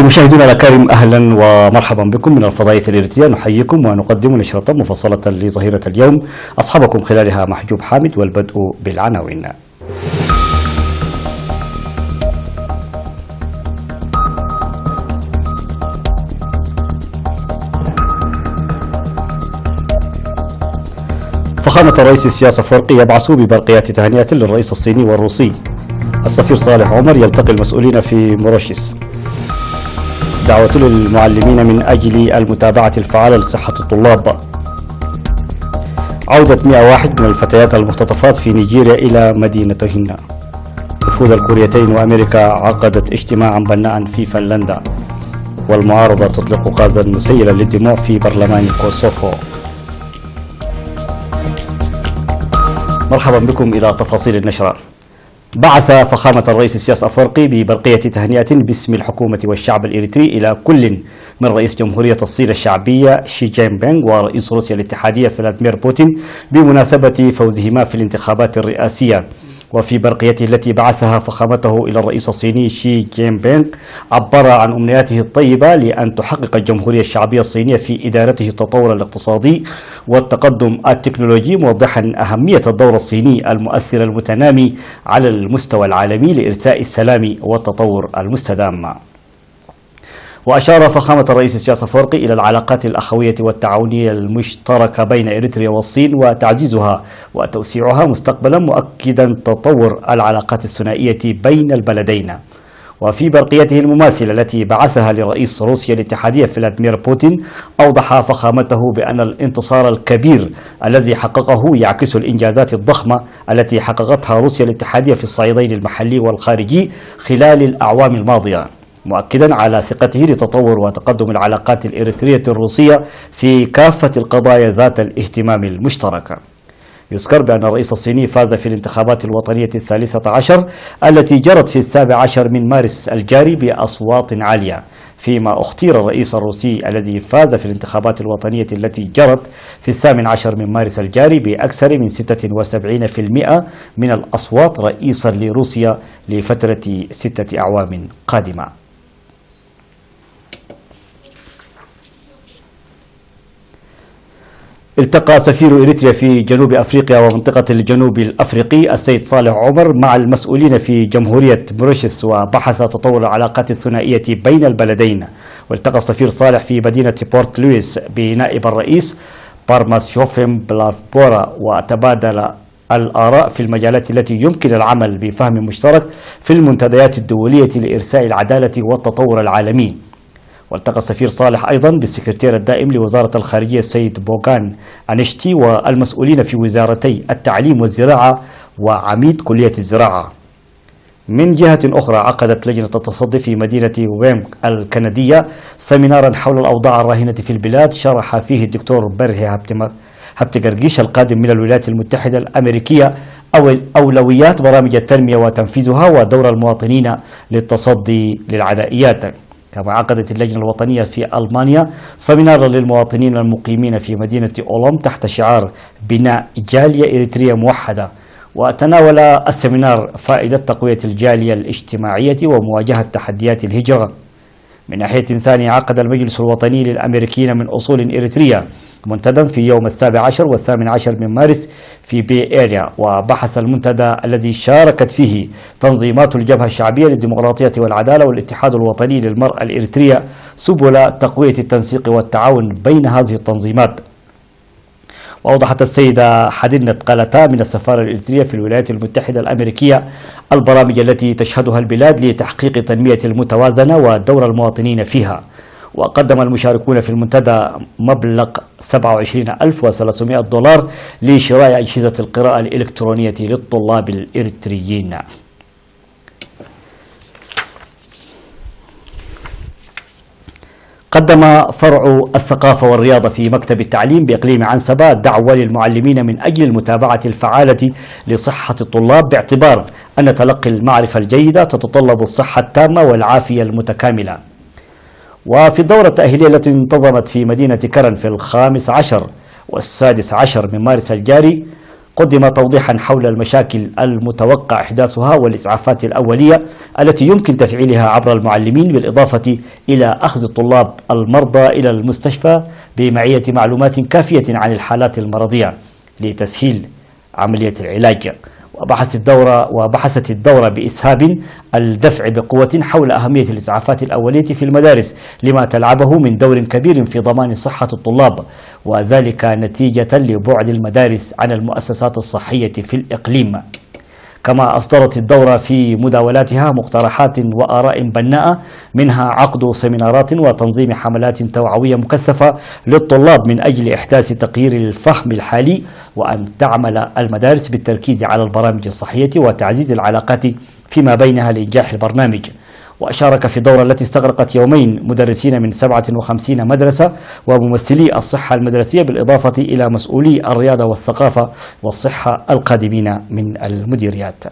مشاهدينا الأكارم، أهلا ومرحبا بكم من الفضائية الإريترية. نحييكم ونقدم نشرة مفصلة لظهيرة اليوم أصحابكم خلالها محجوب حامد، والبدء بالعناوين. فخامة الرئيس السياسي أفورقي يبعث ببرقيات تهنئة للرئيس الصيني والروسي. السفير صالح عمر يلتقي المسؤولين في موروشيس. دعوة للمعلمين من أجل المتابعة الفعالة لصحة الطلاب. عودة 101 من الفتيات المختطفات في نيجيريا إلى مدينتهن. وفود الكوريتين وأمريكا عقدت اجتماعا بناء في فنلندا. والمعارضة تطلق غازا مسيلا للدموع في برلمان كوسوفو. مرحبا بكم إلى تفاصيل النشرة. بعث فخامة الرئيس السياسي أفورقي ببرقية تهنئة باسم الحكومة والشعب الإريتري إلى كل من رئيس جمهورية الصين الشعبية شي جين بينغ ورئيس روسيا الاتحادية فلاديمير بوتين بمناسبة فوزهما في الانتخابات الرئاسية. وفي برقيته التي بعثها فخامته إلى الرئيس الصيني شي جين بينغ، عبر عن أمنياته الطيبة لأن تحقق الجمهورية الشعبية الصينية في إدارته التطور الاقتصادي والتقدم التكنولوجي، موضحا أهمية الدور الصيني المؤثر المتنامي على المستوى العالمي لإرساء السلام والتطور المستدام. وأشار فخامة الرئيس السياسي أفورقي إلى العلاقات الأخوية والتعاونية المشتركة بين إريتريا والصين وتعزيزها وتوسيعها مستقبلا، مؤكدا تطور العلاقات الثنائية بين البلدين. وفي برقيته المماثلة التي بعثها لرئيس روسيا الاتحادية فلاديمير بوتين، أوضح فخامته بأن الانتصار الكبير الذي حققه يعكس الإنجازات الضخمة التي حققتها روسيا الاتحادية في الصعيدين المحلي والخارجي خلال الأعوام الماضية، مؤكدا على ثقته لتطور وتقدم العلاقات الإريترية الروسية في كافة القضايا ذات الاهتمام المشترك. يذكر بأن الرئيس الصيني فاز في الانتخابات الوطنية 13 التي جرت في 17 من مارس الجاري بأصوات عالية، فيما اختير الرئيس الروسي الذي فاز في الانتخابات الوطنية التي جرت في 18 من مارس الجاري بأكثر من 76% من الأصوات رئيسا لروسيا لفترة 6 أعوام قادمة. التقى سفير إريتريا في جنوب أفريقيا ومنطقة الجنوب الأفريقي السيد صالح عمر مع المسؤولين في جمهورية موروشيس، وبحث تطور العلاقات الثنائية بين البلدين. والتقى السفير صالح في مدينة بورت لويس بنائب الرئيس بارماسيوفيم بلافبورا، وتبادل الآراء في المجالات التي يمكن العمل بفهم مشترك في المنتديات الدولية لإرساء العدالة والتطور العالمي. والتقى السفير صالح أيضا بالسكرتير الدائم لوزارة الخارجية السيد بوغان أنشتي والمسؤولين في وزارتي التعليم والزراعة وعميد كلية الزراعة. من جهة أخرى، عقدت لجنة التصدي في مدينة ويم الكندية سمينارا حول الأوضاع الراهنة في البلاد، شرح فيه الدكتور برهي هبتقرقيش القادم من الولايات المتحدة الأمريكية أولويات برامج التنمية وتنفيذها ودور المواطنين للتصدي للعدائيات. كما عقدت اللجنة الوطنية في ألمانيا سمينارا للمواطنين المقيمين في مدينة أولم تحت شعار بناء جالية إريترية موحدة. وتناول السمينار فائدة تقوية الجالية الاجتماعية ومواجهة تحديات الهجرة. من ناحية ثانية، عقد المجلس الوطني للأمريكيين من أصول إريترية منتدى في يوم 17 و18 من مارس في بي إيريا، وبحث المنتدى الذي شاركت فيه تنظيمات الجبهة الشعبية للديمقراطية والعدالة والاتحاد الوطني للمرأة الإريترية سبل تقوية التنسيق والتعاون بين هذه التنظيمات. وأوضحت السيدة حدينة قالتا من السفارة الإريترية في الولايات المتحدة الأمريكية البرامج التي تشهدها البلاد لتحقيق التنمية المتوازنة ودور المواطنين فيها. وقدم المشاركون في المنتدى مبلغ 27,300 دولار لشراء أجهزة القراءة الإلكترونية للطلاب الإريتريين. قدم فرع الثقافة والرياضة في مكتب التعليم بإقليم عنسبة دعوة للمعلمين من أجل المتابعة الفعالة لصحة الطلاب، باعتبار أن تلقي المعرفة الجيدة تتطلب الصحة التامة والعافية المتكاملة. وفي الدورة التأهيلية التي انتظمت في مدينة كرن في 15 و16 من مارس الجاري، قدم توضيحا حول المشاكل المتوقع إحداثها والإسعافات الأولية التي يمكن تفعيلها عبر المعلمين، بالإضافة إلى أخذ الطلاب المرضى إلى المستشفى بمعية معلومات كافية عن الحالات المرضية لتسهيل عملية العلاج. وبحثت الدورة بإسهاب الدفع بقوة حول أهمية الإسعافات الأولية في المدارس لما تلعبه من دور كبير في ضمان صحة الطلاب، وذلك نتيجة لبعد المدارس عن المؤسسات الصحية في الإقليم. كما أصدرت الدورة في مداولاتها مقترحات وآراء بناءة، منها عقد سيمينارات وتنظيم حملات توعوية مكثفة للطلاب من أجل إحداث تغيير الفهم الحالي، وأن تعمل المدارس بالتركيز على البرامج الصحية وتعزيز العلاقات فيما بينها لإنجاح البرنامج. وأشارك في الدورة التي استغرقت يومين مدرسين من 57 مدرسة وممثلي الصحة المدرسية، بالإضافة إلى مسؤولي الرياضة والثقافة والصحة القادمين من المديريات.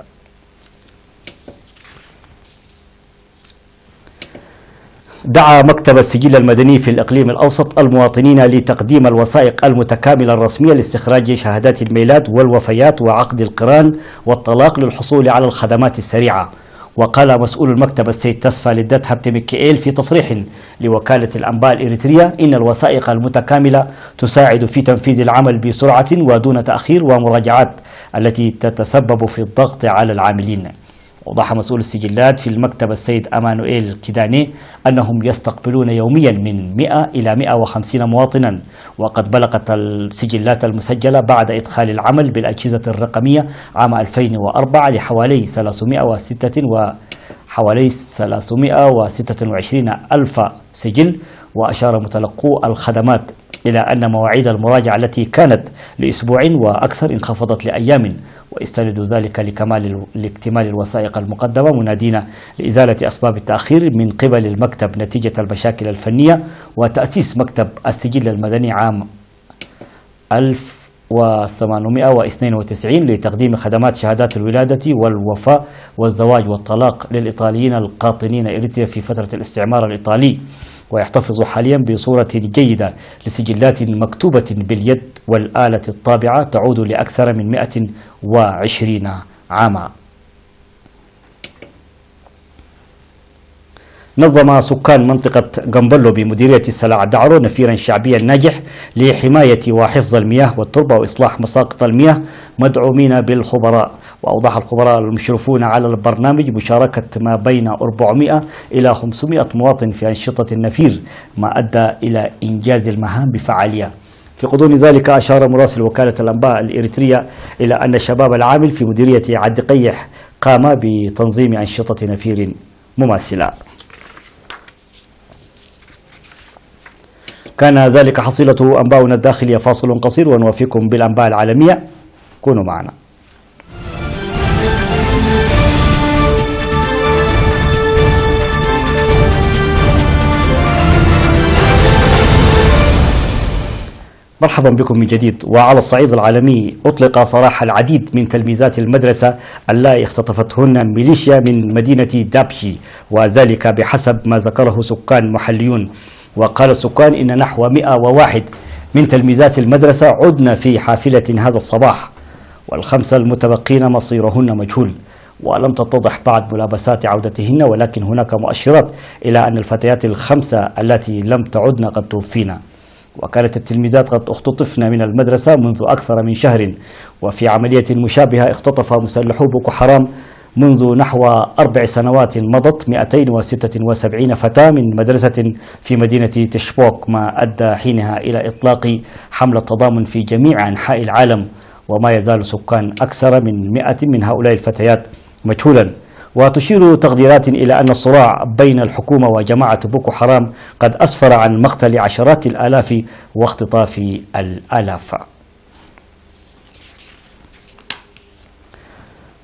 دعا مكتب السجل المدني في الإقليم الأوسط المواطنين لتقديم الوثائق المتكاملة الرسمية لاستخراج شهادات الميلاد والوفيات وعقد القران والطلاق للحصول على الخدمات السريعة. وقال مسؤول المكتب السيد تسفى للدت هبت ميكائيل في تصريح لوكالة الأنباء الإريترية إن الوثائق المتكاملة تساعد في تنفيذ العمل بسرعة ودون تأخير ومراجعات التي تتسبب في الضغط على العاملين. وضح مسؤول السجلات في المكتب السيد أمانوئيل كيداني أنهم يستقبلون يوميا من 100 إلى 150 مواطنا، وقد بلغت السجلات المسجلة بعد إدخال العمل بالأجهزة الرقمية عام 2004 لحوالي 326 ألف سجل. وأشار متلقو الخدمات إلى أن مواعيد المراجعة التي كانت لأسبوع وأكثر انخفضت لأيام، ويستند ذلك لاكتمال الوثائق المقدمة، منادين لإزالة أسباب التأخير من قبل المكتب نتيجة المشاكل الفنية. وتأسيس مكتب السجل المدني عام 1892 لتقديم خدمات شهادات الولادة والوفاة والزواج والطلاق للإيطاليين القاطنين إريتريا في فترة الاستعمار الإيطالي، ويحتفظ حاليا بصورة جيدة لسجلات مكتوبة باليد والآلة الطابعة تعود لأكثر من 120 عاما. نظم سكان منطقة جنبلو بمديرية السلاع دعرو نفيرا شعبيا ناجح لحماية وحفظ المياه والتربة وإصلاح مساقط المياه مدعومين بالخبراء. وأوضح الخبراء المشرفون على البرنامج مشاركة ما بين 400 إلى 500 مواطن في أنشطة النفير، ما أدى إلى إنجاز المهام بفعالية. في غضون ذلك أشار مراسل وكالة الأنباء الإريترية إلى أن الشباب العامل في مديرية عد قيح قام بتنظيم أنشطة نفير مماثلة. كان ذلك حصيلة أنباؤنا الداخلية. فاصل قصير ونوافيكم بالأنباء العالمية، كونوا معنا. مرحبا بكم من جديد. وعلى الصعيد العالمي أطلق سراح العديد من تلميذات المدرسة اللائي اختطفتهن ميليشيا من مدينة دابشي، وذلك بحسب ما ذكره سكان محليون. وقال السكان إن نحو 101 من تلميذات المدرسة عدن في حافلة هذا الصباح، والخمسة المتبقين مصيرهن مجهول، ولم تتضح بعد ملابسات عودتهن، ولكن هناك مؤشرات إلى أن الفتيات الخمسة التي لم تعدن قد توفين. وكانت التلميذات قد اختطفن من المدرسة منذ أكثر من شهر. وفي عملية مشابهة اختطف مسلحو بوكو حرام منذ نحو 4 سنوات مضت 276 فتاة من مدرسة في مدينة تشبوك، ما أدى حينها إلى إطلاق حملة تضامن في جميع أنحاء العالم. وما يزال سكان أكثر من 100 من هؤلاء الفتيات مجهولا. وتشير تقديرات إلى أن الصراع بين الحكومة وجماعة بوكو حرام قد أسفر عن مقتل عشرات الآلاف واختطاف الآلاف.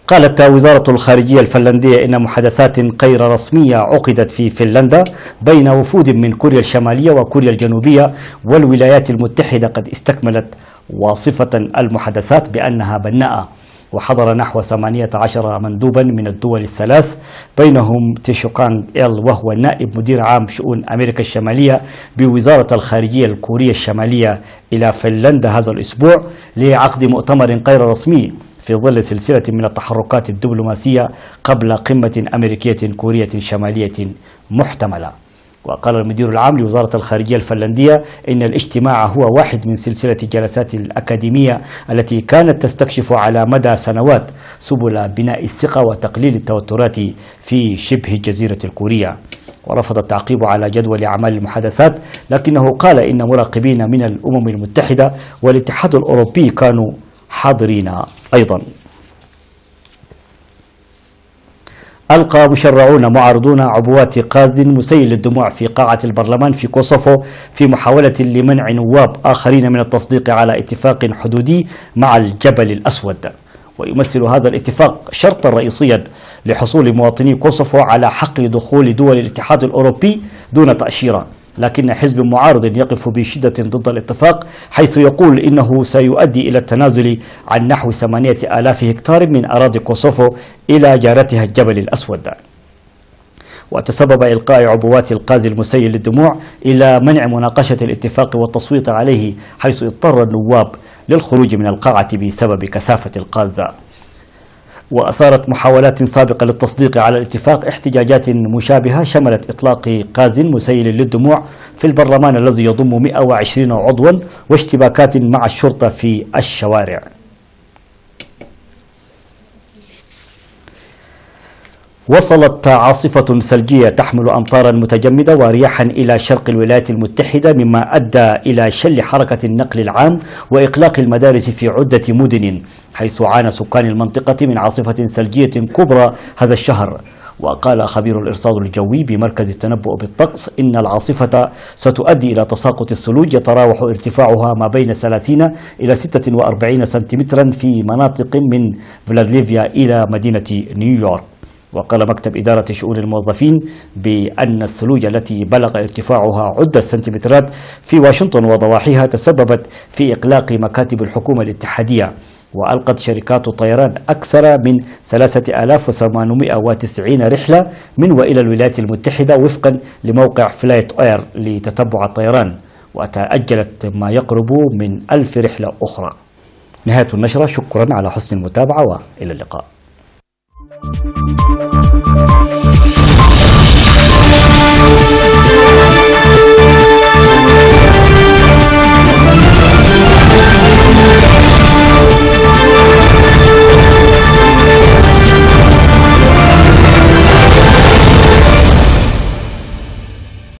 قالت وزارة الخارجية الفنلندية إن محادثات غير رسمية عقدت في فنلندا بين وفود من كوريا الشمالية وكوريا الجنوبية والولايات المتحدة قد استكملت، واصفة المحادثات بأنها بناءة. وحضر نحو 18 مندوبا من الدول الثلاث، بينهم تيشوكانغ إل وهو نائب مدير عام شؤون أمريكا الشمالية بوزارة الخارجية الكورية الشمالية إلى فنلندا هذا الأسبوع لعقد مؤتمر غير رسمي في ظل سلسلة من التحركات الدبلوماسية قبل قمة أمريكية كورية شمالية محتملة. وقال المدير العام لوزارة الخارجية الفنلندية إن الاجتماع هو واحد من سلسلة جلسات الأكاديمية التي كانت تستكشف على مدى سنوات سبل بناء الثقة وتقليل التوترات في شبه الجزيرة الكورية. ورفض التعقيب على جدول أعمال المحادثات، لكنه قال إن مراقبين من الأمم المتحدة والاتحاد الأوروبي كانوا حاضرين أيضا. ألقى مشرعون معارضون عبوات غاز مسيل للدموع في قاعة البرلمان في كوسوفو في محاولة لمنع نواب آخرين من التصديق على اتفاق حدودي مع الجبل الأسود. ويمثل هذا الاتفاق شرطا رئيسيا لحصول مواطني كوسوفو على حق دخول دول الاتحاد الأوروبي دون تأشيرة، لكن حزب معارض يقف بشدة ضد الاتفاق، حيث يقول إنه سيؤدي إلى التنازل عن نحو 8000 هكتار من أراضي كوسوفو إلى جارتها الجبل الأسود. وتسبب إلقاء عبوات الغاز المسيل للدموع إلى منع مناقشة الاتفاق والتصويت عليه، حيث اضطر النواب للخروج من القاعة بسبب كثافة الغاز. وأثارت محاولات سابقة للتصديق على الاتفاق احتجاجات مشابهة شملت إطلاق غاز مسيل للدموع في البرلمان الذي يضم 120 عضوا واشتباكات مع الشرطة في الشوارع. وصلت عاصفة ثلجية تحمل أمطارا متجمدة ورياحا إلى شرق الولايات المتحدة، مما أدى إلى شل حركة النقل العام وإغلاق المدارس في عدة مدن، حيث عانى سكان المنطقة من عاصفة ثلجية كبرى هذا الشهر. وقال خبير الإرصاد الجوي بمركز التنبؤ بالطقس إن العاصفة ستؤدي إلى تساقط الثلوج يتراوح ارتفاعها ما بين 30 إلى 46 سنتيمترا في مناطق من فيلادلفيا إلى مدينة نيويورك. وقال مكتب إدارة شؤون الموظفين بأن الثلوج التي بلغ ارتفاعها عدة سنتيمترات في واشنطن وضواحيها تسببت في إغلاق مكاتب الحكومة الاتحادية. وألقت شركات الطيران أكثر من 3890 رحلة من وإلى الولايات المتحدة وفقا لموقع فلايت أوير لتتبع الطيران، وتأجلت ما يقرب من 1000 رحلة أخرى. نهاية النشرة، شكرا على حسن المتابعة وإلى اللقاء.